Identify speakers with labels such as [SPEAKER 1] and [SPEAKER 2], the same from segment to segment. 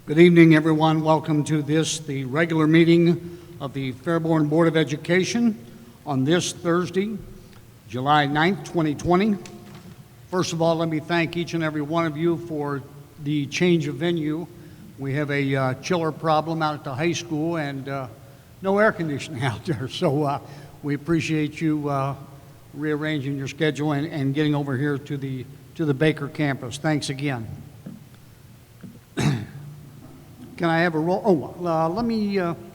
[SPEAKER 1] Good evening, everyone. Welcome to the regular meeting of the Fairborn Board of Education on this Thursday, July 9th, 2020. First of all, let me thank each and every one of you for the change of venue. We have a chiller problem out at the high school and no air conditioning out there, so we appreciate you rearranging your schedule and getting over here to the Baker campus. Thanks again. Can I have a roll?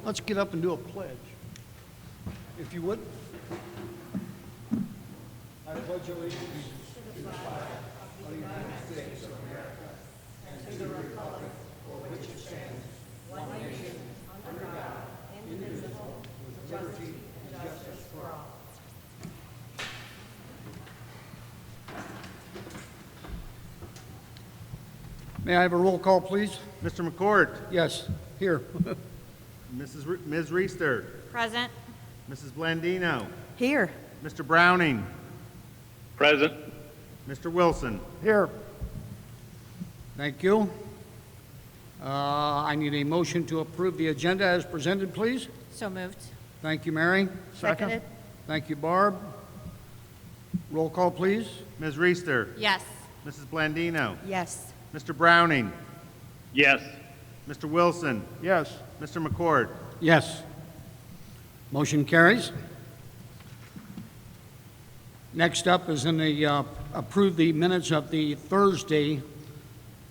[SPEAKER 1] Let's get up and do a pledge, if you would. I pledge allegiance to the flag of the United States of America and to the republic for which it stands, one nation, under God, indivisible, with liberty and justice for all. May I have a roll call, please?
[SPEAKER 2] Mr. McCourt.
[SPEAKER 1] Yes, here.
[SPEAKER 2] Ms. Reister.
[SPEAKER 3] Present.
[SPEAKER 2] Mrs. Blandino.
[SPEAKER 3] Here.
[SPEAKER 2] Mr. Browning.
[SPEAKER 4] Present.
[SPEAKER 2] Mr. Wilson.
[SPEAKER 1] Here. Thank you. I need a motion to approve the agenda as presented, please.
[SPEAKER 3] So moved.
[SPEAKER 1] Thank you, Mary.
[SPEAKER 3] Seconded.
[SPEAKER 1] Thank you, Barb. Roll call, please.
[SPEAKER 2] Ms. Reister.
[SPEAKER 3] Yes.
[SPEAKER 2] Mrs. Blandino.
[SPEAKER 3] Yes.
[SPEAKER 2] Mr. Browning.
[SPEAKER 4] Yes.
[SPEAKER 2] Mr. Wilson.
[SPEAKER 1] Yes.
[SPEAKER 2] Mr. McCourt.
[SPEAKER 1] Yes. Motion carries. Next up is approve the minutes of the Thursday,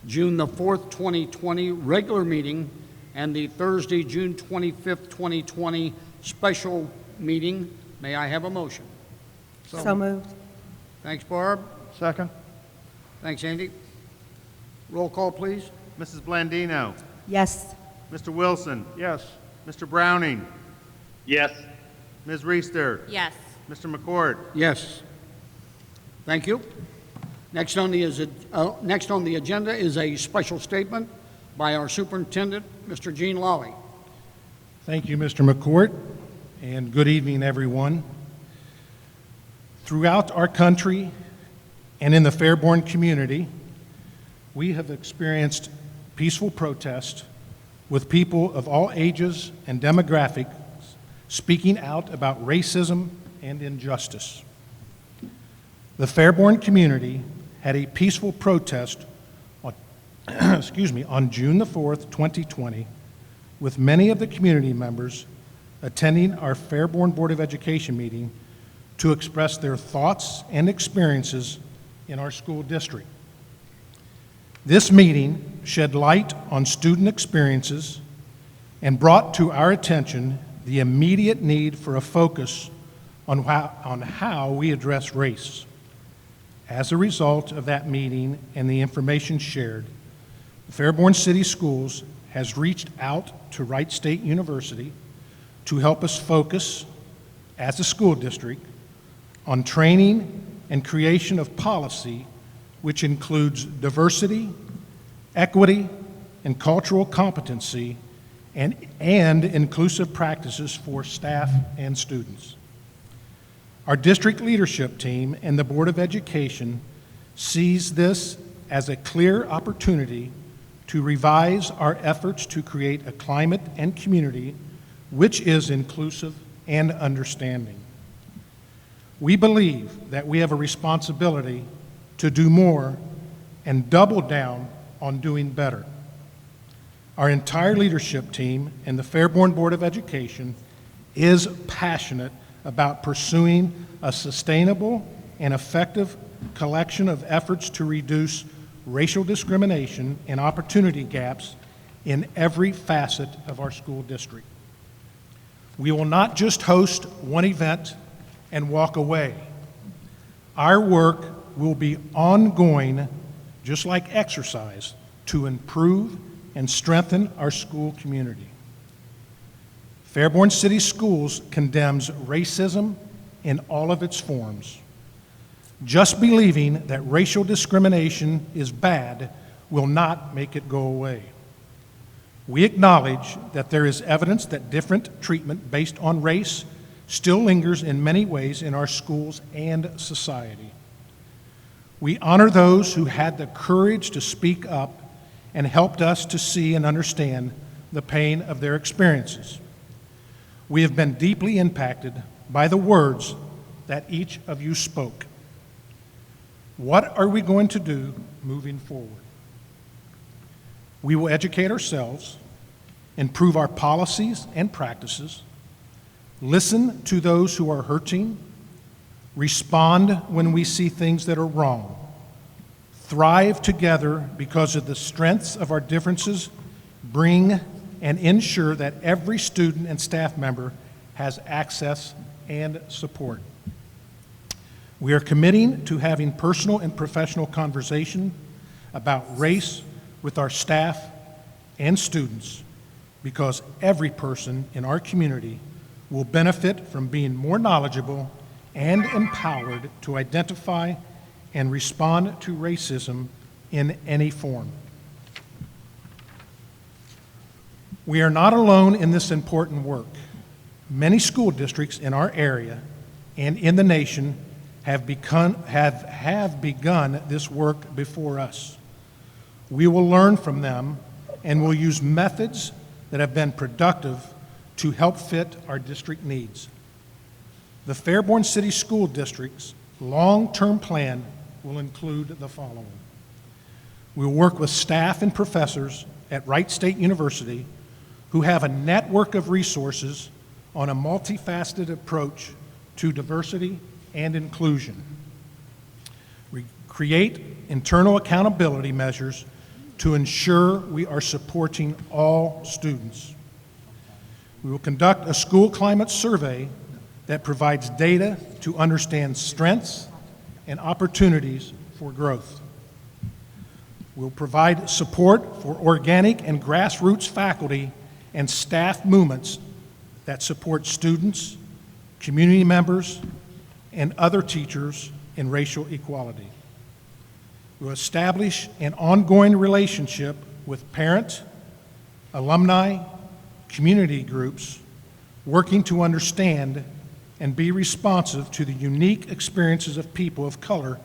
[SPEAKER 1] June the 4th, 2020 regular meeting and the Thursday, June 25th, 2020 special meeting. May I have a motion?
[SPEAKER 3] So moved.
[SPEAKER 1] Thanks, Barb.
[SPEAKER 5] Second.
[SPEAKER 1] Thanks, Andy. Roll call, please.
[SPEAKER 2] Mrs. Blandino.
[SPEAKER 3] Yes.
[SPEAKER 2] Mr. Wilson.
[SPEAKER 5] Yes.
[SPEAKER 2] Mr. Browning.
[SPEAKER 4] Yes.
[SPEAKER 2] Ms. Reister.
[SPEAKER 3] Yes.
[SPEAKER 2] Mr. McCourt.
[SPEAKER 1] Yes. Thank you. Next on the agenda is a special statement by our superintendent, Mr. Gene Lawley.
[SPEAKER 5] Thank you, Mr. McCourt, and good evening, everyone. Throughout our country and in the Fairborn community, we have experienced peaceful protest with people of all ages and demographics speaking out about racism and injustice. The Fairborn community had a peaceful protest on, on June the 4th, 2020, with many of the community members attending our Fairborn Board of Education meeting to express their thoughts and experiences in our school district. This meeting shed light on student experiences and brought to our attention the immediate need for a focus on how we address race. As a result of that meeting and the information shared, Fairborn City Schools has reached out to Wright State University to help us focus, as a school district, on training and creation of policy which includes diversity, equity, and cultural competency, and inclusive practices for staff and students. Our district leadership team and the Board of Education sees this as a clear opportunity to revise our efforts to create a climate and community which is inclusive and understanding. We believe that we have a responsibility to do more and double down on doing better. Our entire leadership team and the Fairborn Board of Education is passionate about pursuing a sustainable and effective collection of efforts to reduce racial discrimination and opportunity gaps in every facet of our school district. We will not just host one event and walk away. Our work will be ongoing, just like exercise, to improve and strengthen our school community. Fairborn City Schools condemns racism in all of its forms. Just believing that racial discrimination is bad will not make it go away. We acknowledge that there is evidence that different treatment based on race still lingers in many ways in our schools and society. We honor those who had the courage to speak up and helped us to see and understand the pain of their experiences. We have been deeply impacted by the words that each of you spoke. What are we going to do moving forward? We will educate ourselves, improve our policies and practices, listen to those who are hurting, respond when we see things that are wrong, thrive together because of the strengths of our differences, bring and ensure that every student and staff member has access and support. We are committing to having personal and professional conversation about race with our staff and students because every person in our community will benefit from being more knowledgeable and empowered to identify and respond to racism in any form. We are not alone in this important work. Many school districts in our area and in the nation have begun this work before us. We will learn from them and will use methods that have been productive to help fit our district needs. The Fairborn City School District's long-term plan will include the following. We will work with staff and professors at Wright State University who have a network of resources on a multifaceted approach to diversity and inclusion. We create internal accountability measures to ensure we are supporting all students. We will conduct a school climate survey that provides data to understand strengths and opportunities for growth. We'll provide support for organic and grassroots faculty and staff movements that support students, community members, and other teachers in racial equality. We'll establish an ongoing relationship with parent, alumni, community groups, working to understand and be responsive to the unique experiences of people of color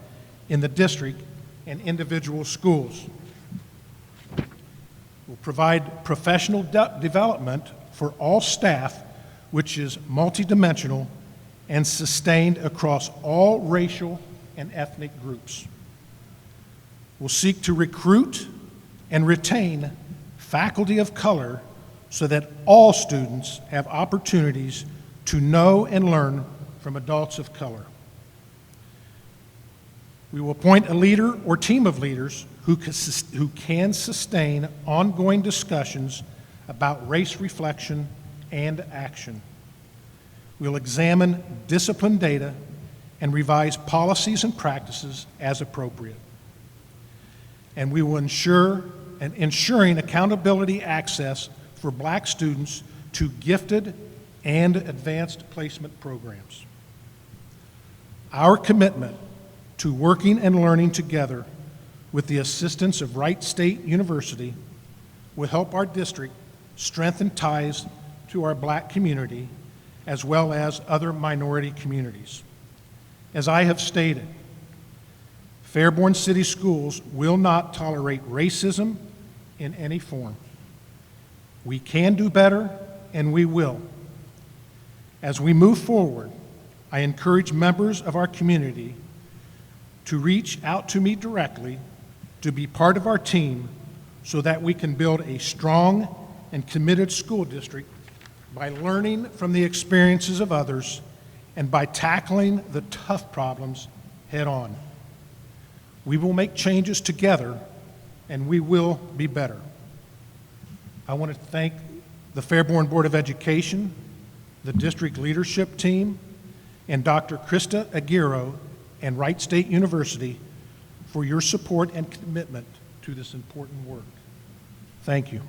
[SPEAKER 5] in the district and individual schools. We'll provide professional development for all staff, which is multidimensional and sustained across all racial and ethnic groups. We'll seek to recruit and retain faculty of color so that all students have opportunities to know and learn from adults of color. We will appoint a leader or team of leaders who can sustain ongoing discussions about race reflection and action. We'll examine discipline data and revise policies and practices as appropriate. And we will ensuring accountability access for Black students to gifted and advanced placement programs. Our commitment to working and learning together with the assistance of Wright State University will help our district strengthen ties to our Black community as well as other minority communities. As I have stated, Fairborn City Schools will not tolerate racism in any form. We can do better, and we will. As we move forward, I encourage members of our community to reach out to me directly to be part of our team so that we can build a strong and committed school district by learning from the experiences of others and by tackling the tough problems head on. We will make changes together, and we will be better. I want to thank the Fairborn Board of Education, the district leadership team, and Dr. Krista Aguirre and Wright State University for your support and commitment to this important work. Thank you.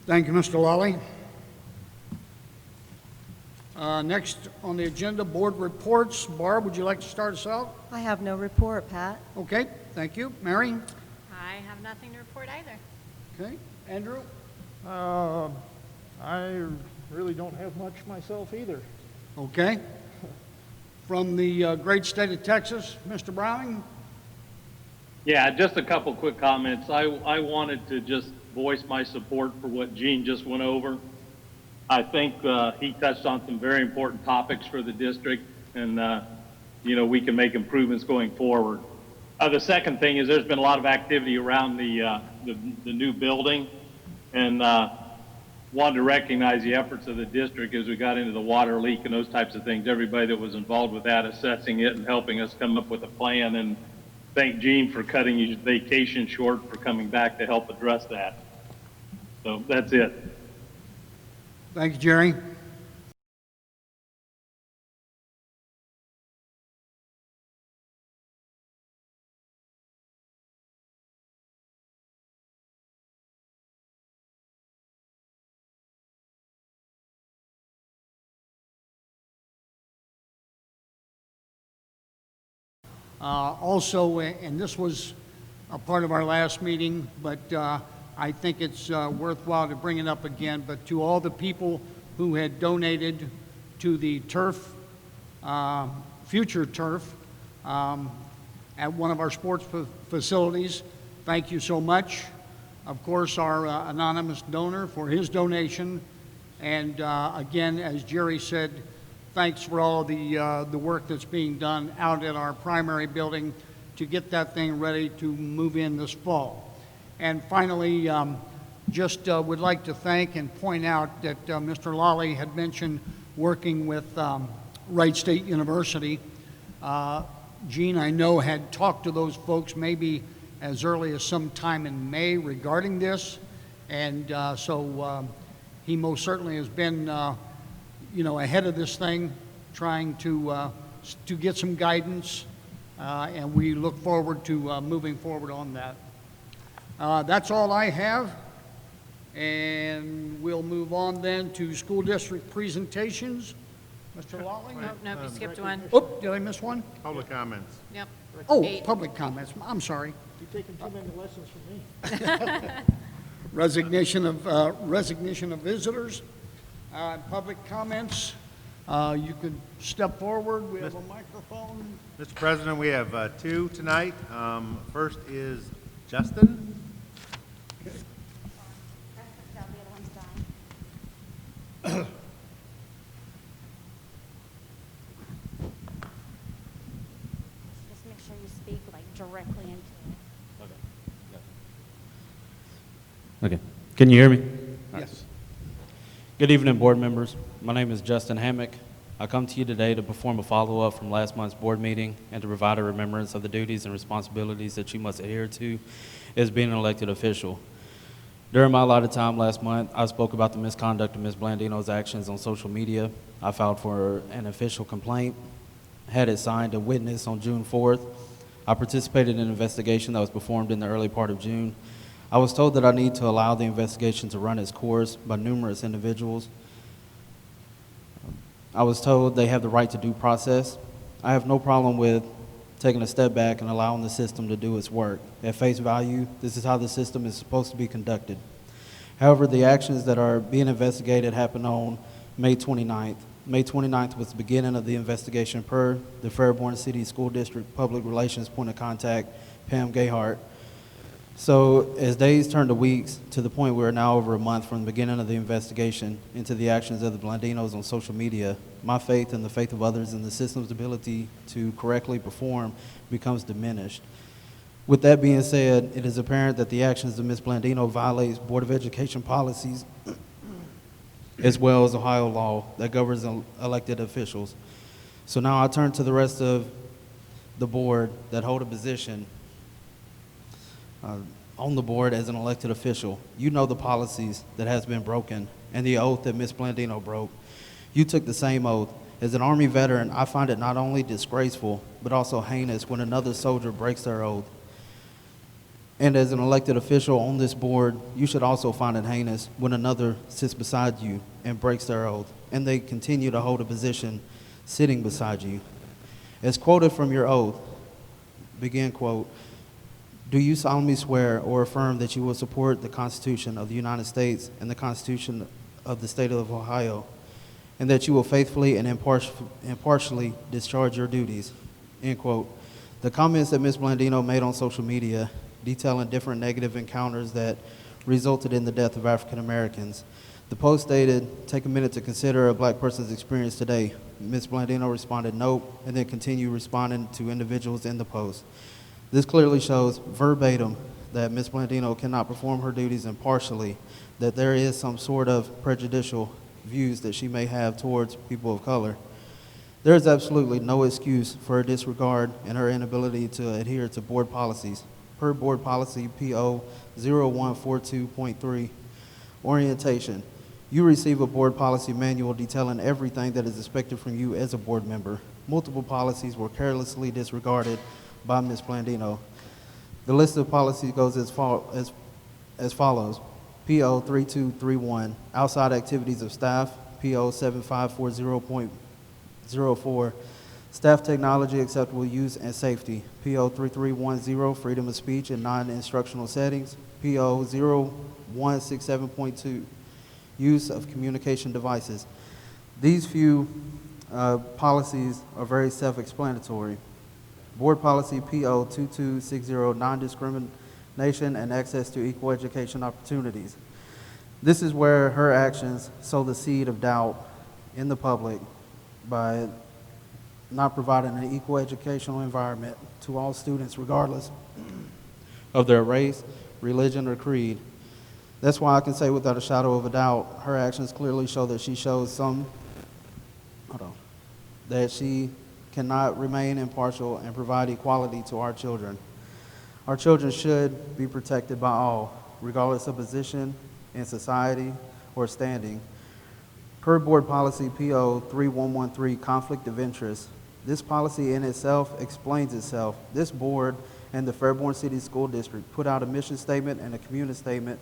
[SPEAKER 1] Thank you, Mr. Lally. Next on the agenda, board reports. Barb, would you like to start us out?
[SPEAKER 3] I have no report, Pat.
[SPEAKER 1] Okay, thank you. Mary?
[SPEAKER 6] I have nothing to report either.
[SPEAKER 1] Okay. Andrew?
[SPEAKER 7] I really don't have much myself either.
[SPEAKER 1] Okay. From the great state of Texas, Mr. Browning?
[SPEAKER 4] Yeah, just a couple quick comments. I wanted to just voice my support for what Gene just went over. I think he touched on some very important topics for the district, and we can make improvements going forward. The second thing is there's been a lot of activity around the new building, and wanted to recognize the efforts of the district as we got into the water leak and those types of things. Everybody that was involved with that, assessing it and helping us come up with a plan, and thank Gene for cutting his vacation short for coming back to help address that. So that's it.
[SPEAKER 1] Thank you, Jerry. Also, and this was a part of our last meeting, but I think it's worthwhile to bring it up again, but to all the people who had donated to the turf, future turf, at one of our sports facilities, thank you so much. Of course, our anonymous donor for his donation, and again, as Jerry said, thanks for all the work that's being done out at our primary building to get that thing ready to move in this fall. And finally, just would like to thank and point out that Mr. Lawley had mentioned working with Wright State University. Gene, I know, had talked to those folks maybe as early as sometime in May regarding this, and so he most certainly has been ahead of this thing, trying to get some guidance, and we look forward to moving forward on that. That's all I have, and we'll move on then to school district presentations. Mr. Lawley?
[SPEAKER 6] Nope, you skipped one.
[SPEAKER 1] Oh, did I miss one?
[SPEAKER 2] Public comments.
[SPEAKER 6] Yep.
[SPEAKER 1] Oh,
[SPEAKER 6] 8.
[SPEAKER 1] public comments. I'm sorry.
[SPEAKER 7] You're taking too many lessons from me.
[SPEAKER 1] Resignation of visitors. Public comments. You could step forward. We have a microphone.
[SPEAKER 2] Mr. President, we have two tonight. First is Justin.
[SPEAKER 8] Just make sure you speak like directly into it.
[SPEAKER 9] Okay. Can you hear me?
[SPEAKER 1] Yes.
[SPEAKER 9] Good evening, board members. My name is Justin Hammack. I come to you today to perform a follow-up from last month's board meeting and to provide a remembrance of the duties and responsibilities that you must adhere to as being an elected official. During my allotted time last month, I spoke about the misconduct of Ms. Blandino's actions on social media. I filed for an official complaint, had it signed and witnessed on June 4th. I participated in an investigation that was performed in the early part of June. I was told that I need to allow the investigation to run its course by numerous individuals. I was told they have the right to due process. I have no problem with taking a step back and allowing the system to do its work. At face value, this is how the system is supposed to be conducted. However, the actions that are being investigated happened on May 29th. May 29th was the beginning of the investigation per the Fairborn City School District Public Relations point of contact, Pam Gayhart. So as days turn to weeks, to the point where now over a month from the beginning of the investigation into the actions of the Blandinos on social media, my faith and the faith of others in the system's ability to correctly perform becomes diminished. With that being said, it is apparent that the actions of Ms. Blandino violates Board of Education policies as well as Ohio law that governs elected officials. So now I turn to the rest of the board that hold a position on the board as an elected official. You know the policies that has been broken and the oath that Ms. Blandino broke. You took the same oath. As an Army veteran, I find it not only disgraceful, but also heinous when another soldier breaks their oath. And as an elected official on this board, you should also find it heinous when another sits beside you and breaks their oath, and they continue to hold a position sitting beside you. As quoted from your oath, begin quote, "Do you solemnly swear or affirm that you will support the Constitution of the United States and the Constitution of the State of Ohio, and that you will faithfully and impartially discharge your duties?" End quote. The comments that Ms. Blandino made on social media detailing different negative encounters that resulted in the death of African Americans. The post stated, "Take a minute to consider a black person's experience today." Ms. Blandino responded, "Nope," and then continued responding to individuals in the post. This clearly shows verbatim that Ms. Blandino cannot perform her duties impartially, that there is some sort of prejudicial views that she may have towards people of color. There is absolutely no excuse for her disregard and her inability to adhere to board policies. Per board policy PO 0142.3, orientation. You receive a board policy manual detailing everything that is expected from you as a board member. Multiple policies were carelessly disregarded by Ms. Blandino. The list of policies goes as follows. PO 3231, outside activities of staff. PO 7540.04, staff technology, acceptable use and safety. PO 3310, freedom of speech in non-instructional settings. PO 0167.2, use of communication devices. These few policies are very self-explanatory. Board policy PO 2260, non-discrimination and access to equal education opportunities. This is where her actions sow the seed of doubt in the public by not providing an equal educational environment to all students regardless of their race, religion, or creed. That's why I can say without a shadow of a doubt, her actions clearly show that she that she cannot remain impartial and provide equality to our children. Our children should be protected by all, regardless of position in society or standing. Per board policy PO 3113, conflict of interest. This policy in itself explains itself. This board and the Fairborn City School District put out a mission statement and a community statement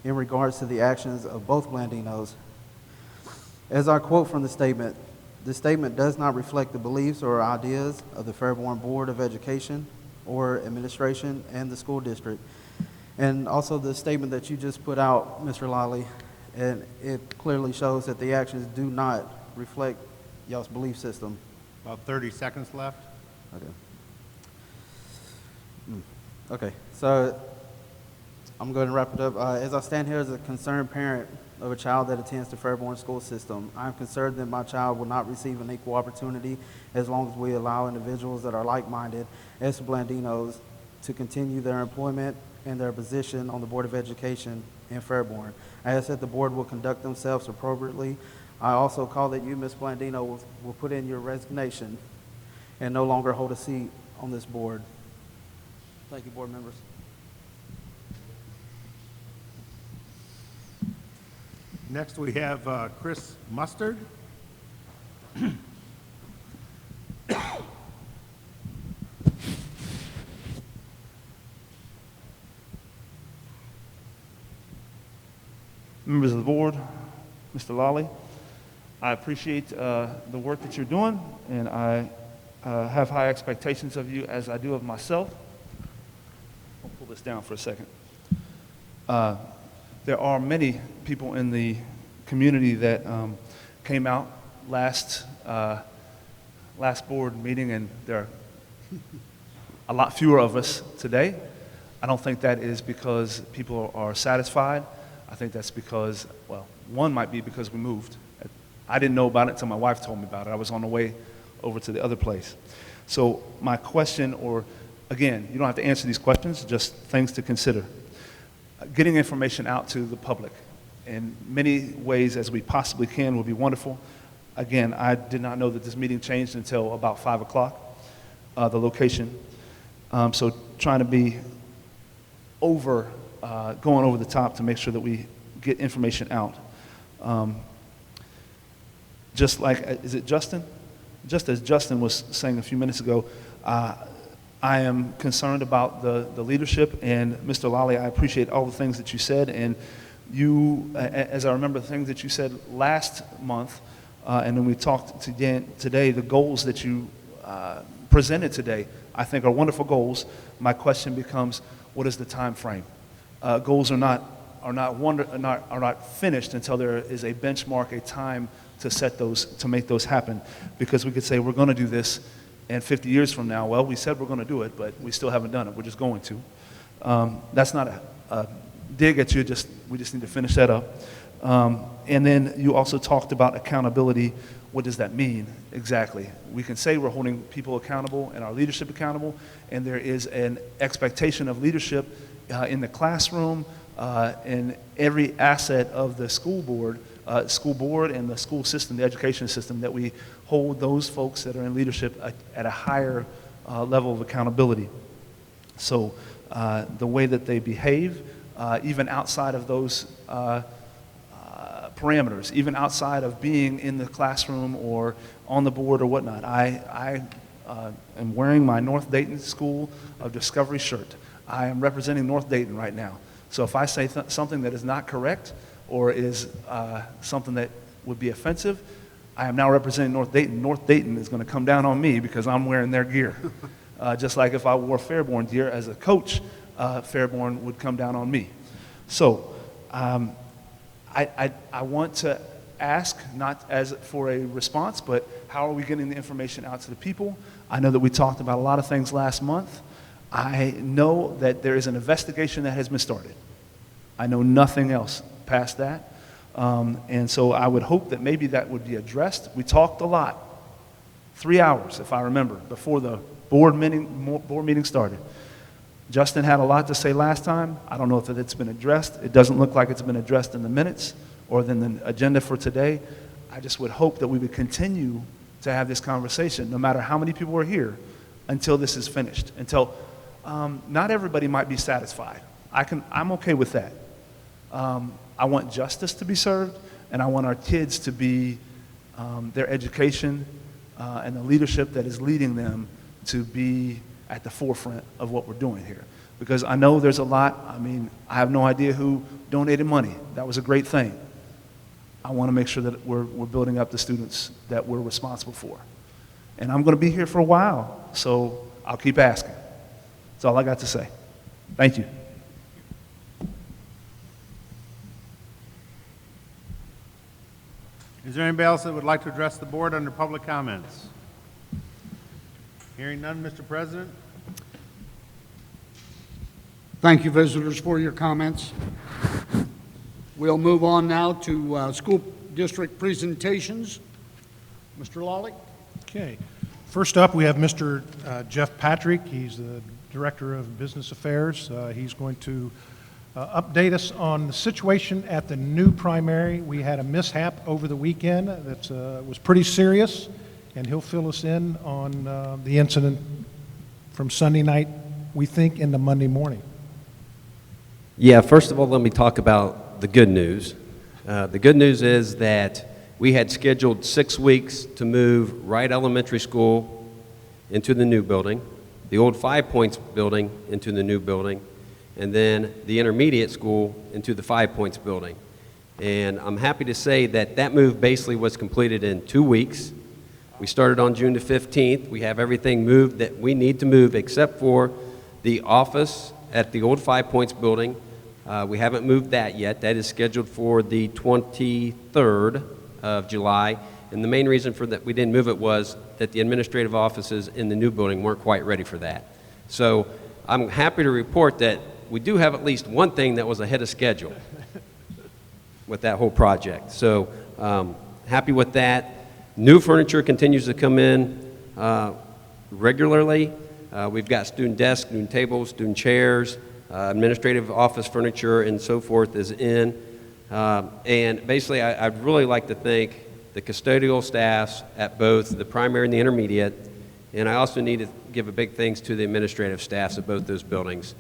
[SPEAKER 9] in regards to the actions of both Blandinos. As I quote from the statement does not reflect the beliefs or ideas of the Fairborn Board of Education or administration and the school district. And also the statement that you just put out, Mr. Lally, and it clearly shows that the actions do not reflect y'all's belief system.
[SPEAKER 2] About 30 seconds left.
[SPEAKER 9] Okay, so I'm going to wrap it up. As I stand here as a concerned parent of a child that attends the Fairborn school system, I'm concerned that my child will not receive an equal opportunity as long as we allow individuals that are like-minded as Blandinos to continue their employment and their position on the Board of Education in Fairborn. I ask that the board will conduct themselves appropriately. I also call that you, Ms. Blandino, will put in your resignation and no longer hold a seat on this board. Thank you, board members.
[SPEAKER 2] Next, we have Chris Mustard.
[SPEAKER 10] Members of the board, Mr. Lally, I appreciate the work that you're doing, and I have high expectations of you as I do of myself. I'll pull this down for a second. There are many people in the community that came out last board meeting, and there are a lot fewer of us today. I don't think that is because people are satisfied. I think that's because, well, one might be because we moved. I didn't know about it until my wife told me about it. I was on the way over to the other place. So my question, or again, you don't have to answer these questions, just things to consider. Getting information out to the public in many ways as we possibly can would be wonderful. Again, I did not know that this meeting changed until about 5 o'clock, the location. So trying to be going over the top to make sure that we get information out. Just like, is it Justin? Just as Justin was saying a few minutes ago, I am concerned about the leadership, and Mr. Lally, I appreciate all the things that you said, and you, as I remember the things that you said last month, and then we talked today, the goals that you presented today, I think are wonderful goals. My question becomes, what is the time frame? Goals are not finished until there is a benchmark, a time to set those, to make those happen, because we could say we're going to do this, And 50 years from now, well, we said we're going to do it, but we still haven't done it. We're just going to. That's not a dig at you, we just need to finish that up. And then you also talked about accountability. What does that mean exactly? We can say we're holding people accountable and our leadership accountable, and there is an expectation of leadership in the classroom, in every asset of the school board and the school system, the education system, that we hold those folks that are in leadership at a higher level of accountability. So the way that they behave, even outside of those parameters, even outside of being in the classroom or on the board or whatnot. I am wearing my North Dayton School of Discovery shirt. I am representing North Dayton right now. So if I say something that is not correct or is something that would be offensive, I am now representing North Dayton. North Dayton is going to come down on me because I'm wearing their gear. Just like if I wore Fairborn gear as a coach, Fairborn would come down on me. So I want to ask, not as for a response, but how are we getting the information out to the people? I know that we talked about a lot of things last month. I know that there is an investigation that has been started. I know nothing else past that. And so I would hope that maybe that would be addressed. We talked a lot, 3 hours, if I remember, before the board meeting started. Justin had a lot to say last time. I don't know if it's been addressed. It doesn't look like it's been addressed in the minutes or in the agenda for today. I just would hope that we would continue to have this conversation, no matter how many people are here, until this is finished. Until not everybody might be satisfied. I'm okay with that. I want justice to be served, and I want our kids to be their education and the leadership that is leading them to be at the forefront of what we're doing here. Because I know there's a lot, I have no idea who donated money. That was a great thing. I want to make sure that we're building up the students that we're responsible for. And I'm going to be here for a while, so I'll keep asking. That's all I got to say. Thank you.
[SPEAKER 2] Is there anybody else that would like to address the board under public comments? Hearing none, Mr. President.
[SPEAKER 1] Thank you, visitors, for your comments. We'll move on now to school district presentations. Mr. Lawley.
[SPEAKER 5] Okay. First up, we have Mr. Jeff Patrick. He's the Director of Business Affairs. He's going to update us on the situation at the new primary. We had a mishap over the weekend that was pretty serious, and he'll fill us in on the incident from Sunday night, we think, into Monday morning.
[SPEAKER 11] Yeah, first of all, let me talk about the good news. The good news is that we had scheduled 6 weeks to move Wright Elementary School into the new building, the old 5 Points building into the new building, and then the intermediate school into the 5 Points building. And I'm happy to say that that move basically was completed in 2 weeks. We started on June the 15th. We have everything moved that we need to move except for the office at the old 5 Points building. We haven't moved that yet. That is scheduled for the 23rd of July. And the main reason for that we didn't move it was that the administrative offices in the new building weren't quite ready for that. So I'm happy to report that we do have at least one thing that was ahead of schedule with that whole project. So happy with that. New furniture continues to come in regularly. We've got student desks, student tables, student chairs, administrative office furniture, and so forth is in. And basically, I'd really like to thank the custodial staffs at both the primary and the intermediate. And I also need to give a big thanks to the administrative staffs of both those buildings.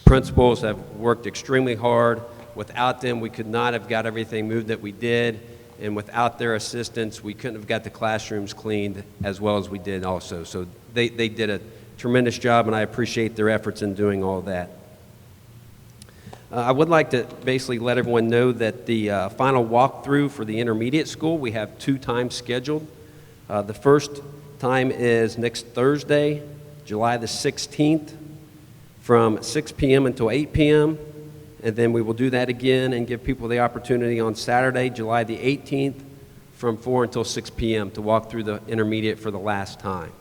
[SPEAKER 11] Principals have worked extremely hard. Without them, we could not have got everything moved that we did. And without their assistance, we couldn't have got the classrooms cleaned as well as we did also. So they did a tremendous job, and I appreciate their efforts in doing all that. I would like to basically let everyone know that the final walkthrough for the intermediate school, we have 2 times scheduled. The first time is next Thursday, July the 16th, from 6 p.m. until 8 p.m., and then we will do that again and give people the opportunity on Saturday, July the 18th, from 4 until 6 p.m. to walk through the intermediate for the last time.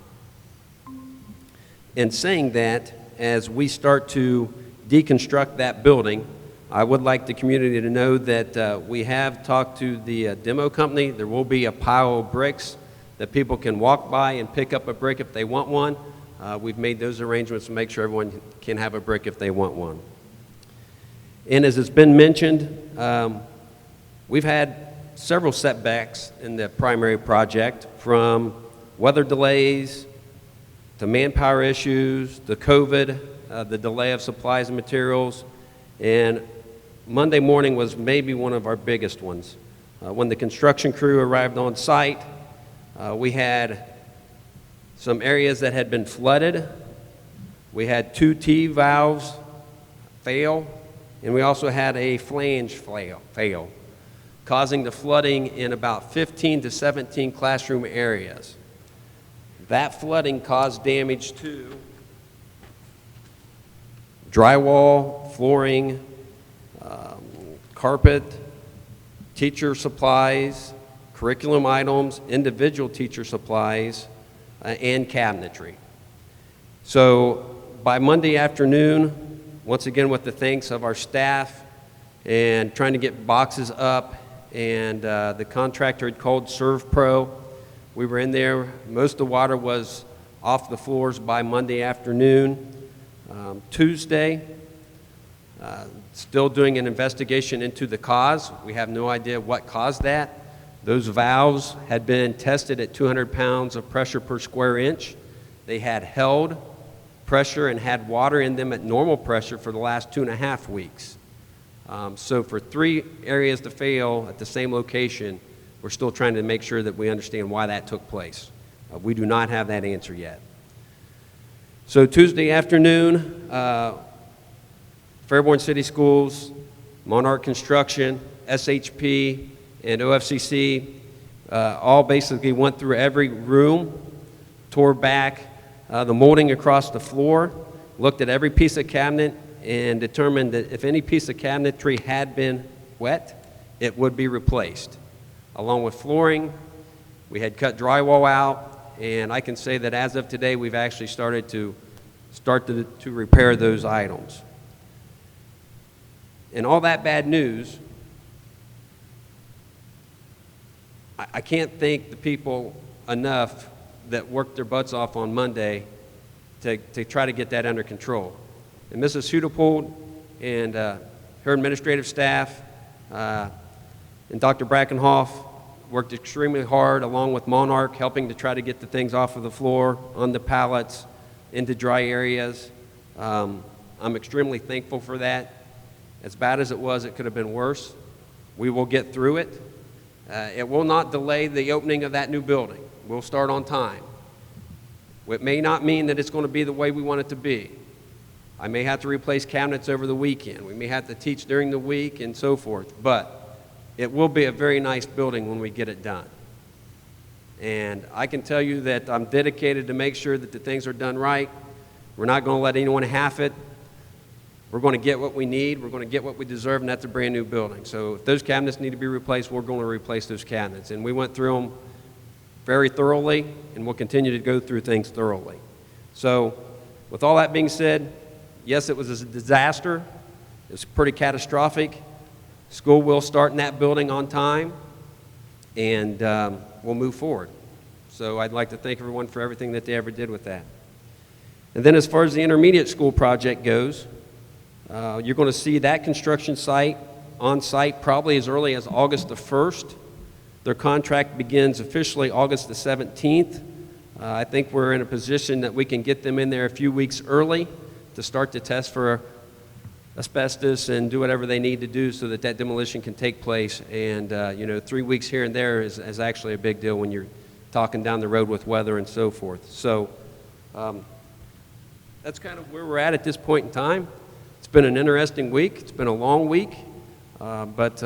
[SPEAKER 11] In saying that, as we start to deconstruct that building, I would like the community to know that we have talked to the demo company. There will be a pile of bricks that people can walk by and pick up a brick if they want one. We've made those arrangements to make sure everyone can have a brick if they want one. And as it's been mentioned, we've had several setbacks in the primary project, from weather delays to manpower issues, to COVID, the delay of supplies and materials, and Monday morning was maybe one of our biggest ones. When the construction crew arrived on site, we had some areas that had been flooded. We had 2 T valves fail, and we also had a flange fail, causing the flooding in about 15 to 17 classroom areas. That flooding caused damage to drywall, flooring, carpet, teacher supplies, curriculum items, individual teacher supplies, and cabinetry. So by Monday afternoon, once again with the thanks of our staff and trying to get boxes up, and the contractor had called ServPro. We were in there. Most of the water was off the floors by Monday afternoon. Tuesday, still doing an investigation into the cause. We have no idea what caused that. Those valves had been tested at 200 pounds of pressure per square inch. They had held pressure and had water in them at normal pressure for the last 2.5 weeks. So for 3 areas to fail at the same location, we're still trying to make sure that we understand why that took place. We do not have that answer yet. So Tuesday afternoon, Fairborn City Schools, Monarch Construction, SHP, and OFCC all basically went through every room, tore back the molding across the floor, looked at every piece of cabinet, and determined that if any piece of cabinetry had been wet, it would be replaced. Along with flooring, we had cut drywall out, and I can say that as of today, we've actually started to repair those items. And all that bad news, I can't thank the people enough that worked their butts off on Monday to try to get that under control. And Mrs. Hudepold and her administrative staff and Dr. Brackenhoff worked extremely hard along with Monarch, helping to try to get the things off of the floor, on the pallets, into dry areas. I'm extremely thankful for that. As bad as it was, it could have been worse. We will get through it. It will not delay the opening of that new building. We'll start on time. It may not mean that it's going to be the way we want it to be. I may have to replace cabinets over the weekend. We may have to teach during the week and so forth. But it will be a very nice building when we get it done. And I can tell you that I'm dedicated to make sure that the things are done right. We're not going to let anyone half it. We're going to get what we need. We're going to get what we deserve, and that's a brand new building. So if those cabinets need to be replaced, we're going to replace those cabinets. And we went through them very thoroughly, and we'll continue to go through things thoroughly. So with all that being said, yes, it was a disaster. It was pretty catastrophic. School will start in that building on time, and we'll move forward. So I'd like to thank everyone for everything that they ever did with that. And then as far as the intermediate school project goes, you're going to see that construction site on site probably as early as August the 1st. Their contract begins officially August the 17th. I think we're in a position that we can get them in there a few weeks early to start the test for asbestos and do whatever they need to do so that that demolition can take place. And, 3 weeks here and there is actually a big deal when you're talking down the road with weather and so forth. So that's kind of where we're at this point in time. It's been an interesting week. It's been a long week. But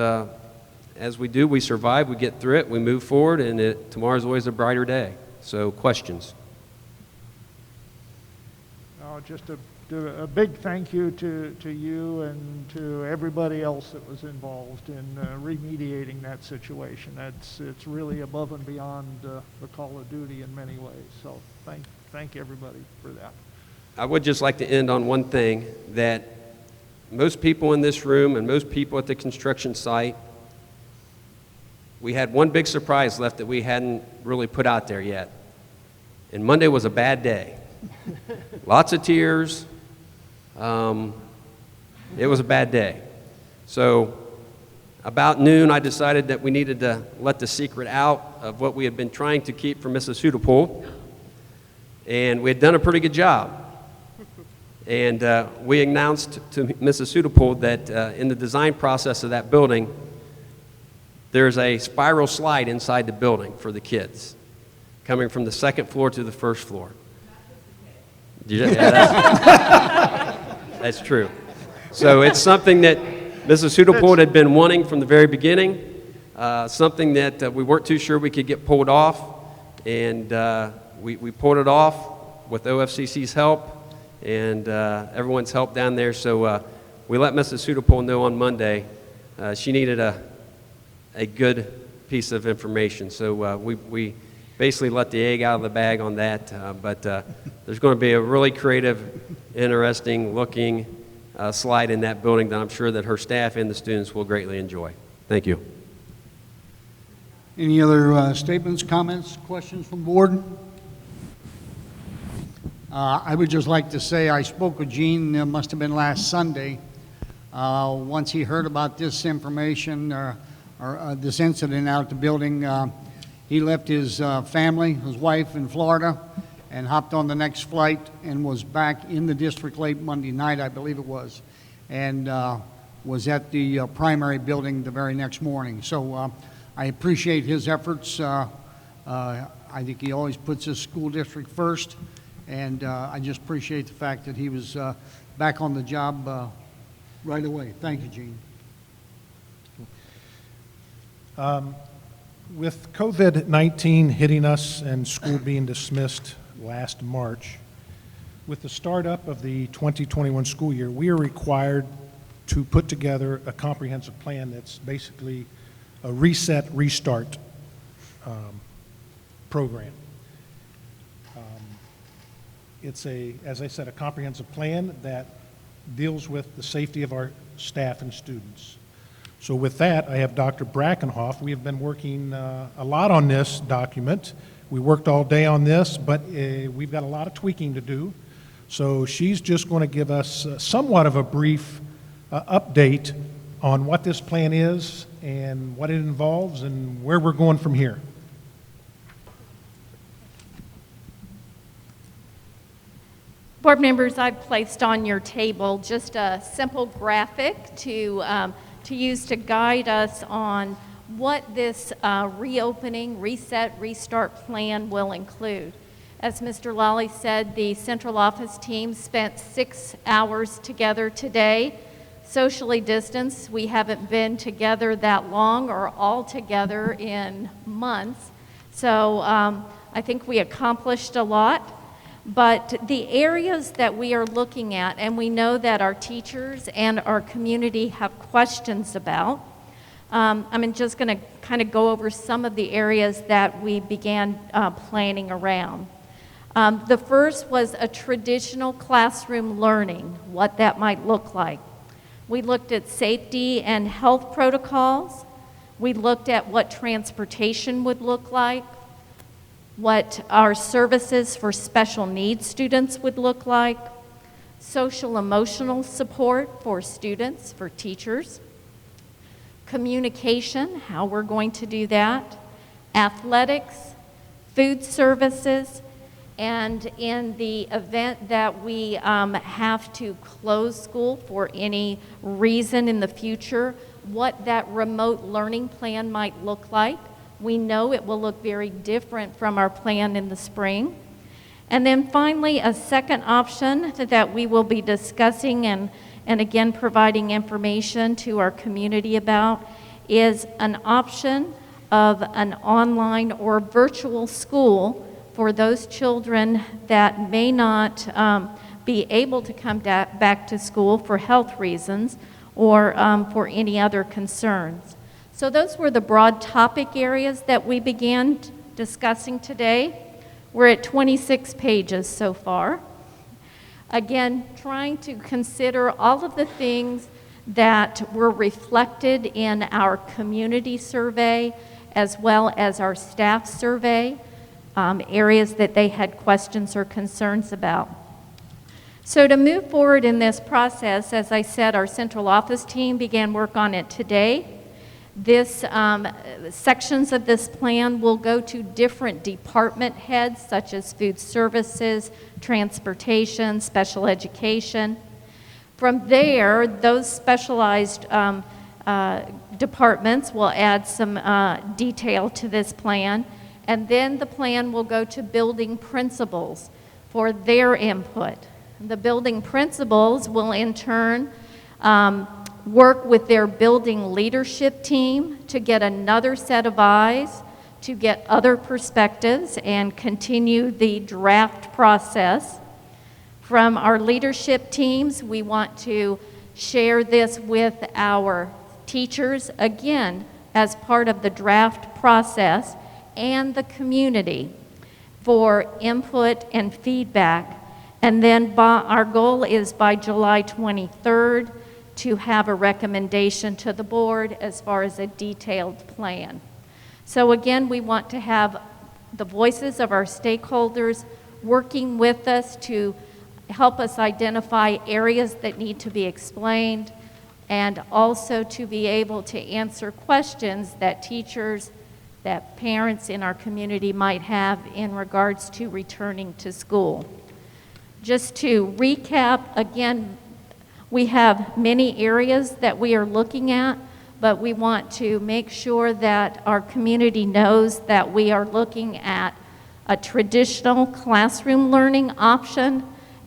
[SPEAKER 11] as we do, we survive, we get through it, we move forward, and tomorrow's always a brighter day. So questions?
[SPEAKER 7] Just a big thank you to you and to everybody else that was involved in remediating that situation. It's really above and beyond the call of duty in many ways. So thank everybody for that.
[SPEAKER 11] I would just like to end on one thing, that most people in this room and most people at the construction site, we had one big surprise left that we hadn't really put out there yet. And Monday was a bad day. Lots of tears. It was a bad day. So about noon, I decided that we needed to let the secret out of what we had been trying to keep from Mrs. Hudepohl. And we had done a pretty good job. And we announced to Mrs. Hudepohl that in the design process of that building, there's a spiral slide inside the building for the kids, coming from the second floor to the first floor. Yeah, that's true. So it's something that Mrs. Hudepohl had been wanting from the very beginning, something that we weren't too sure we could get pulled off, and we pulled it off with OFCC's help and everyone's help down there. So we let Mrs. Hudepohl know on Monday she needed a good piece of information. So we basically let the egg out of the bag on that, but there's going to be a really creative, interesting looking slide in that building that I'm sure that her staff and the students will greatly enjoy. Thank you.
[SPEAKER 1] Any other statements, comments, questions from board? I would just like to say I spoke with Gene, it must have been last Sunday. Once he heard about this information or this incident out at the building, he left his family, his wife in Florida, and hopped on the next flight and was back in the district late Monday night, I believe it was, and was at the primary building the very next morning. So I appreciate his efforts. I think he always puts his school district first, and I just appreciate the fact that he was back on the job right away. Thank you, Gene.
[SPEAKER 5] With COVID-19 hitting us and school being dismissed last March, with the startup of the 2021 school year, we are required to put together a comprehensive plan that's basically a reset, restart program. It's as I said, a comprehensive plan that deals with the safety of our staff and students. So with that, I have Dr. Brackenhoff. We have been working a lot on this document. We worked all day on this, but we've got a lot of tweaking to do. So she's just going to give us somewhat of a brief update on what this plan is and what it involves and where we're going from here.
[SPEAKER 6] Board members, I've placed on your table just a simple graphic to use to guide us on what this reopening, reset, restart plan will include. As Mr. Lally said, the central office team spent 6 hours together today. Socially distanced, we haven't been together that long or all together in months. So I think we accomplished a lot. But the areas that we are looking at, and we know that our teachers and our community have questions about, I'm just going to kind of go over some of the areas that we began planning around. The first was a traditional classroom learning, what that might look like. We looked at safety and health protocols. We looked at what transportation would look like, what our services for special needs students would look like, social emotional support for students, for teachers, communication, how we're going to do that, athletics, food services, and in the event that we have to close school for any reason in the future, what that remote learning plan might look like. We know it will look very different from our plan in the spring. And then finally, a second option that we will be discussing and again providing information to our community about is an option of an online or virtual school for those children that may not be able to come back to school for health reasons or for any other concerns. So those were the broad topic areas that we began discussing today. We're at 26 pages so far. Again, trying to consider all of the things that were reflected in our community survey as well as our staff survey, areas that they had questions or concerns about. So to move forward in this process, as I said, our central office team began work on it today. This sections of this plan will go to different department heads such as food services, transportation, special education. From there, those specialized departments will add some detail to this plan, and then the plan will go to building principals for their input. The building principals will in turn work with their building leadership team to get another set of eyes, to get other perspectives, and continue the draft process. From our leadership teams, we want to share this with our teachers, again, as part of the draft process, and the community for input and feedback. And then our goal is by July 23rd to have a recommendation to the board as far as a detailed plan. So again, we want to have the voices of our stakeholders working with us to help us identify areas that need to be explained, and also to be able to answer questions that teachers, that parents in our community might have in regards to returning to school. Just to recap, again, we have many areas that we are looking at, but we want to make sure that our community knows that we are looking at a traditional classroom learning option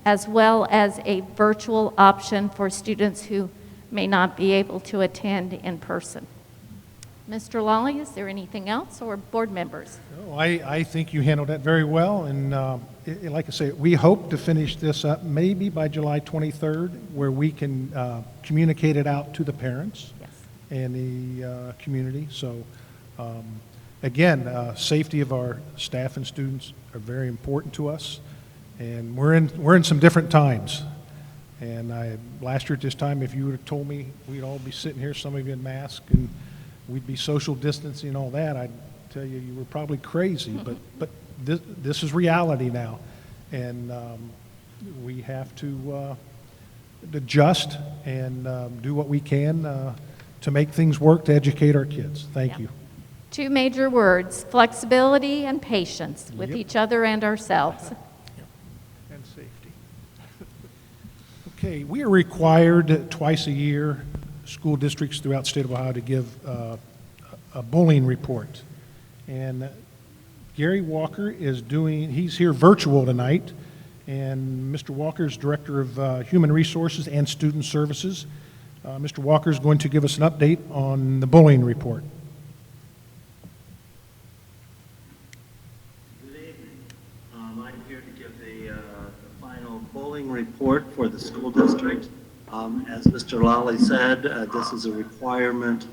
[SPEAKER 6] as well as a virtual option for students who may not be able to attend in person. Mr. Lawley, is there anything else, or board members?
[SPEAKER 5] No, I think you handled that very well, and like I say, we hope to finish this up maybe by July 23rd, where we can communicate it out to the parents and the community. So again, safety of our staff and students are very important to us, and we're in some different times. And last year at this time, if you would have told me we'd all be sitting here, some of you in masks, and we'd be social distancing and all that, I'd tell you you were probably crazy. But this is reality now, and we have to adjust and do what we can to make things work to educate our kids. Thank you.
[SPEAKER 6] Two major words: flexibility and patience with each other and ourselves.
[SPEAKER 7] And safety.
[SPEAKER 5] Okay, we are required twice a year, school districts throughout the state of Ohio, to give a bullying report. And Gary Walker is he's here virtual tonight, and Mr. Walker is Director of Human Resources and Student Services. Mr. Walker is going to give us an update on the bullying report.
[SPEAKER 12] Good evening. I'm here to give the final bullying report for the school district. As Mr. Lawley said, this is a requirement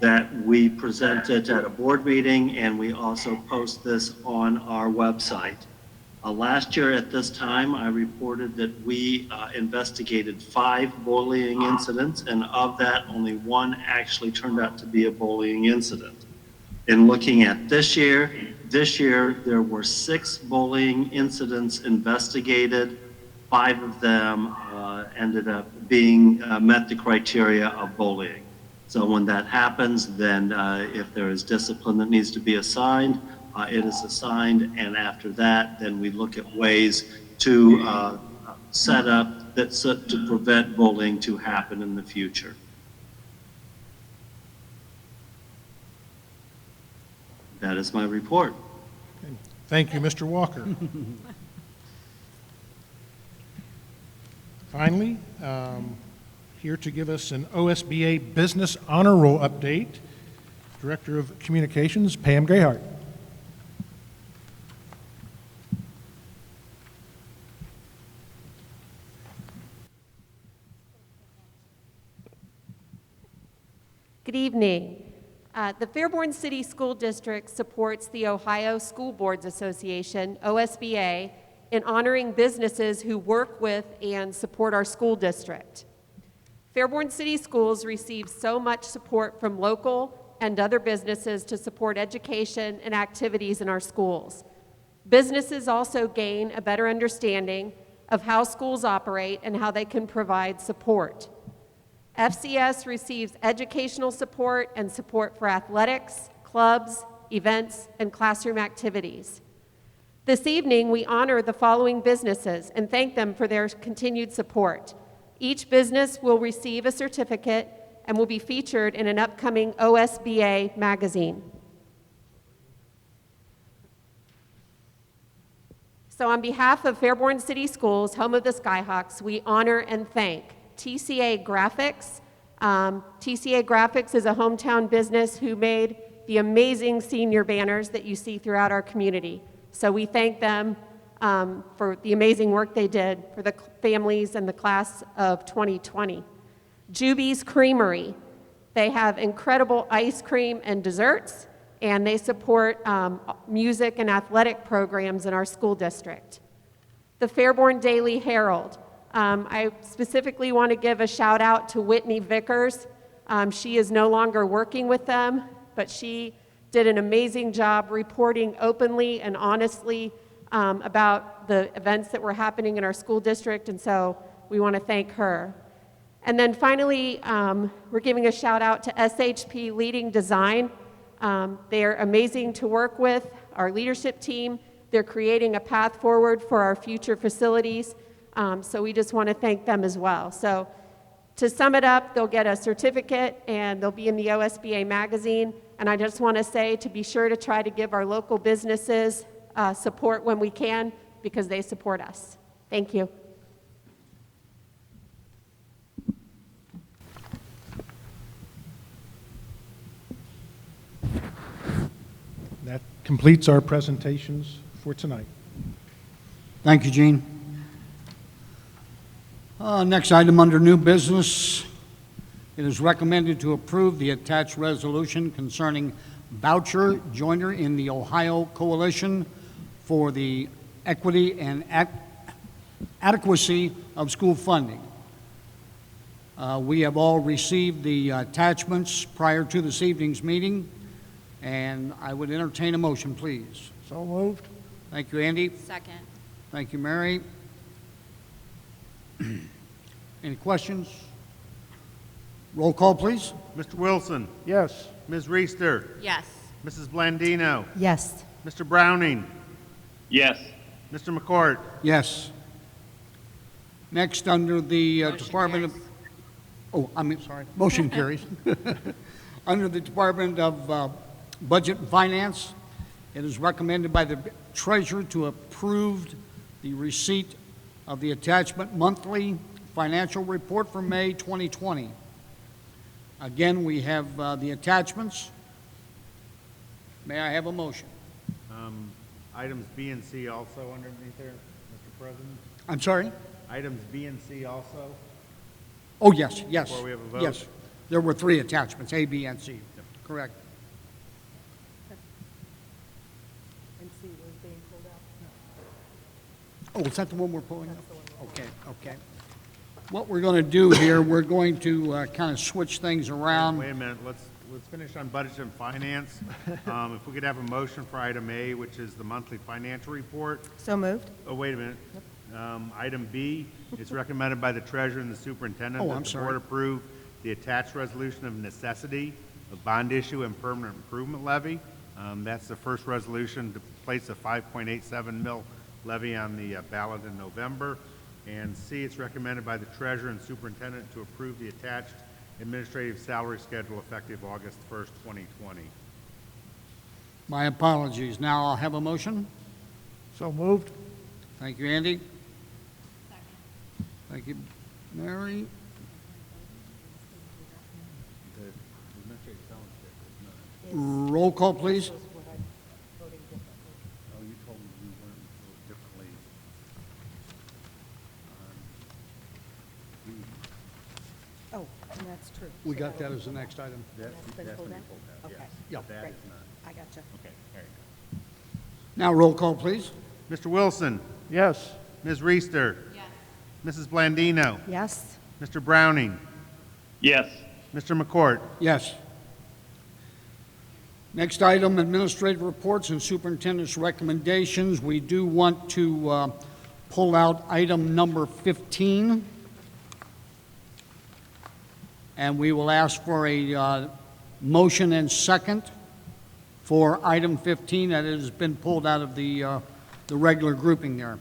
[SPEAKER 12] that we present it at a board meeting, and we also post this on our website. Last year at this time, I reported that we investigated 5 bullying incidents, and of that, only 1 actually turned out to be a bullying incident. In looking at this year there were 6 bullying incidents investigated. 5 of them ended up being met the criteria of bullying. So when that happens, then if there is discipline that needs to be assigned, it is assigned, and after that, then we look at ways to set up that to prevent bullying to happen in the future. That is my report.
[SPEAKER 5] Okay. Thank you, Mr. Walker. Finally, here to give us an OSBA Business Honor Roll update, Director of Communications, Pam Grayhart.
[SPEAKER 13] Good evening. The Fairborn City School District supports the Ohio School Boards Association, OSBA, in honoring businesses who work with and support our school district. Fairborn City Schools receive so much support from local and other businesses to support education and activities in our schools. Businesses also gain a better understanding of how schools operate and how they can provide support. FCS receives educational support and support for athletics, clubs, events, and classroom activities. This evening, we honor the following businesses and thank them for their continued support. Each business will receive a certificate and will be featured in an upcoming OSBA magazine. So on behalf of Fairborn City Schools, home of the Skyhawks, we honor and thank TCA Graphics. TCA Graphics is a hometown business who made the amazing senior banners that you see throughout our community. So we thank them for the amazing work they did for the families and the class of 2020. Juby's Creamery. They have incredible ice cream and desserts, and they support music and athletic programs in our school district. The Fairborn Daily Herald. I specifically want to give a shout out to Whitney Vickers. She is no longer working with them, but she did an amazing job reporting openly and honestly about the events that were happening in our school district, and so we want to thank her. And then finally, we're giving a shout out to SHP Leading Design. They're amazing to work with, our leadership team. They're creating a path forward for our future facilities, so we just want to thank them as well. So to sum it up, they'll get a certificate and they'll be in the OSBA magazine. And I just want to say to be sure to try to give our local businesses support when we can, because they support us. Thank you.
[SPEAKER 5] That completes our presentations for tonight.
[SPEAKER 1] Thank you, Gene. Next item under new business. It is recommended to approve the attached resolution concerning voucher joiner in the Ohio Coalition for the equity and adequacy of school funding. We have all received the attachments prior to this evening's meeting, and I would entertain a motion, please.
[SPEAKER 7] So moved.
[SPEAKER 1] Thank you, Andy.
[SPEAKER 3] Second.
[SPEAKER 1] Thank you, Mary. Any questions? Roll call, please.
[SPEAKER 2] Mr. Wilson,
[SPEAKER 7] Yes.
[SPEAKER 2] Ms. Reister,
[SPEAKER 3] Yes.
[SPEAKER 2] Mrs. Blandino,
[SPEAKER 3] Yes.
[SPEAKER 2] Mr. Browning,
[SPEAKER 4] Yes.
[SPEAKER 2] Mr. McCourt.
[SPEAKER 1] Yes. Next, under the Department of... Oh, sorry. Motion carries. Under the Department of Budget and Finance, it is recommended by the Treasurer to approve the receipt of the attachment monthly financial report for May 2020. Again, we have the attachments. May I have a motion?
[SPEAKER 2] Items B and C also underneath there, Mr. President?
[SPEAKER 1] I'm sorry?
[SPEAKER 2] Items B and C also?
[SPEAKER 1] Oh, yes, yes.
[SPEAKER 2] Before we have a vote?
[SPEAKER 1] Yes. There were three attachments, A, B, and C. Correct.
[SPEAKER 3] And C was being pulled out?
[SPEAKER 1] Oh, is that the one we're pulling up? Okay, okay. What we're going to do here, we're going to kind of switch things around.
[SPEAKER 2] Wait a minute, let's finish on budget and finance. If we could have a motion for item A, which is the monthly financial report.
[SPEAKER 3] So moved.
[SPEAKER 2] Oh, wait a minute. Item B, it's recommended by the treasurer and the superintendent
[SPEAKER 1] Oh, I'm
[SPEAKER 2] that the
[SPEAKER 1] sorry.
[SPEAKER 2] board approve the attached resolution of necessity of bond issue and permanent improvement levy. That's the first resolution to place a 5.87 mil levy on the ballot in November. And C, it's recommended by the treasurer and superintendent to approve the attached administrative salary schedule effective August 1st, 2020.
[SPEAKER 1] My apologies. Now I'll have a motion.
[SPEAKER 7] So moved.
[SPEAKER 1] Thank you, Andy. Thank you, Mary. Roll call, please.
[SPEAKER 3] Oh, and that's true.
[SPEAKER 1] We got that as the next item.
[SPEAKER 3] That's been pulled out? Okay.
[SPEAKER 1] Yeah.
[SPEAKER 3] Great. I gotcha.
[SPEAKER 1] Now roll call, please.
[SPEAKER 2] Mr. Wilson,
[SPEAKER 7] Yes.
[SPEAKER 2] Ms. Reister, Mrs. Blandino,
[SPEAKER 3] Yes.
[SPEAKER 2] Mr. Browning,
[SPEAKER 4] Yes.
[SPEAKER 2] Mr. McCourt.
[SPEAKER 1] Yes. Next item, administrative reports and superintendent's recommendations. We do want to pull out item number 15, and we will ask for a motion and second for item 15 that has been pulled out of the regular grouping there.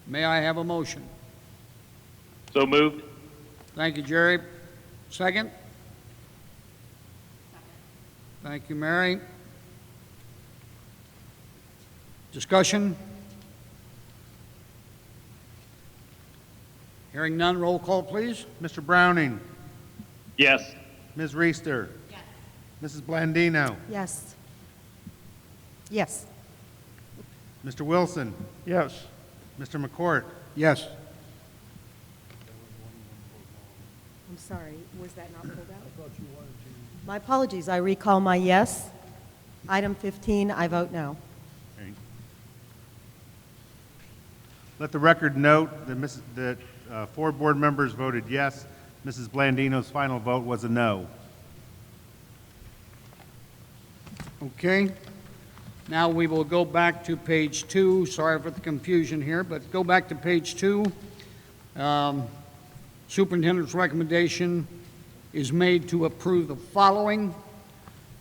[SPEAKER 1] May I have a motion?
[SPEAKER 4] So moved.
[SPEAKER 1] Thank you, Jerry. Second? Thank you, Mary. Discussion? Hearing none, roll call, please.
[SPEAKER 2] Mr. Browning,
[SPEAKER 4] Yes.
[SPEAKER 2] Ms. Reister, Mrs. Blandino,
[SPEAKER 3] Yes. Yes.
[SPEAKER 2] Mr. Wilson,
[SPEAKER 7] Yes.
[SPEAKER 2] Mr. McCourt.
[SPEAKER 1] Yes.
[SPEAKER 3] I'm sorry, was that not pulled out? My apologies, I recall my yes. Item 15, I vote no.
[SPEAKER 2] Let the record note that 4 board members voted yes. Mrs. Blandino's final vote was a no.
[SPEAKER 1] Okay. Now we will go back to page 2. Sorry for the confusion here, but go back to page 2. Superintendent's recommendation is made to approve the following,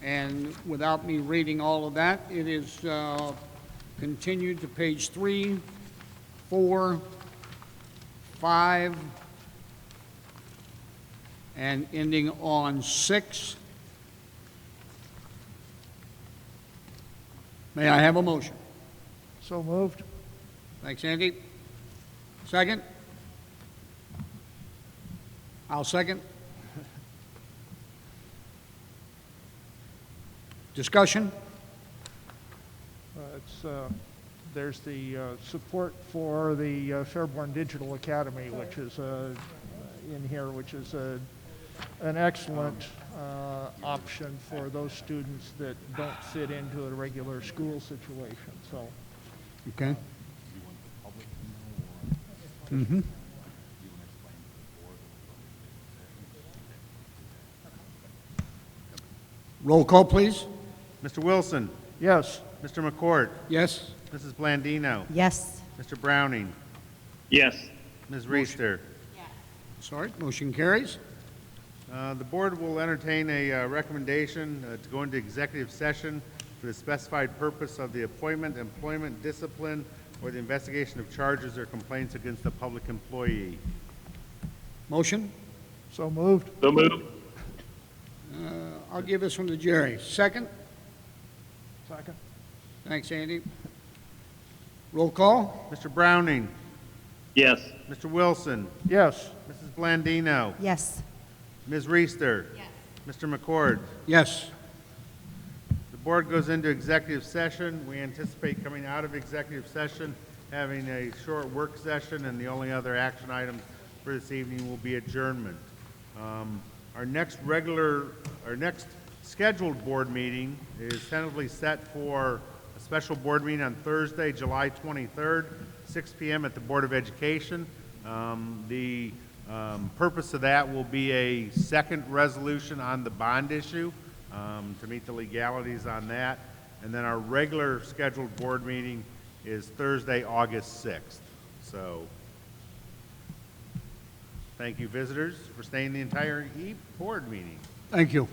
[SPEAKER 1] and without me reading all of that, it is continued to page 3, 4, 5, and ending on 6. May I have a motion?
[SPEAKER 7] So moved.
[SPEAKER 1] Thanks, Andy. Second? I'll second. Discussion?
[SPEAKER 7] There's the support for the Fairborn Digital Academy, which is in here, which is an excellent option for those students that don't fit into a regular school situation. So,
[SPEAKER 1] Okay. Mm-hmm. Roll call, please.
[SPEAKER 2] Mr. Wilson,
[SPEAKER 7] yes.
[SPEAKER 2] Mr. McCourt,
[SPEAKER 1] Yes?
[SPEAKER 2] Mrs. Blandino,
[SPEAKER 3] Yes.
[SPEAKER 2] Mr. Browning,
[SPEAKER 4] Yes.
[SPEAKER 2] Ms. Reister.
[SPEAKER 1] Sorry, motion carries.
[SPEAKER 2] The board will entertain a recommendation to go into executive session for the specified purpose of the appointment, employment, discipline, or the investigation of charges or complaints against a public employee.
[SPEAKER 1] Motion?
[SPEAKER 7] So moved.
[SPEAKER 4] So moved.
[SPEAKER 1] I'll give this one to Jerry. Second?
[SPEAKER 7] Second.
[SPEAKER 1] Thanks, Andy. Roll call?
[SPEAKER 2] Mr. Browning,
[SPEAKER 4] Yes.
[SPEAKER 2] Mr. Wilson,
[SPEAKER 7] Yes.
[SPEAKER 2] Mrs. Blandino,
[SPEAKER 3] Yes.
[SPEAKER 2] Ms. Reister. Mr. McCord.
[SPEAKER 1] Yes.
[SPEAKER 2] The board goes into executive session. We anticipate coming out of executive session, having a short work session, and the only other action item for this evening will be adjournment. Our next scheduled board meeting is tentatively set for a special board meeting on Thursday, July 23rd, 6 p.m. at the Board of Education. The purpose of that will be a second resolution on the bond issue to meet the legalities on that. And then our regular scheduled board meeting is Thursday, August 6th. So thank you, visitors, for staying the entire board meeting.
[SPEAKER 1] Thank you.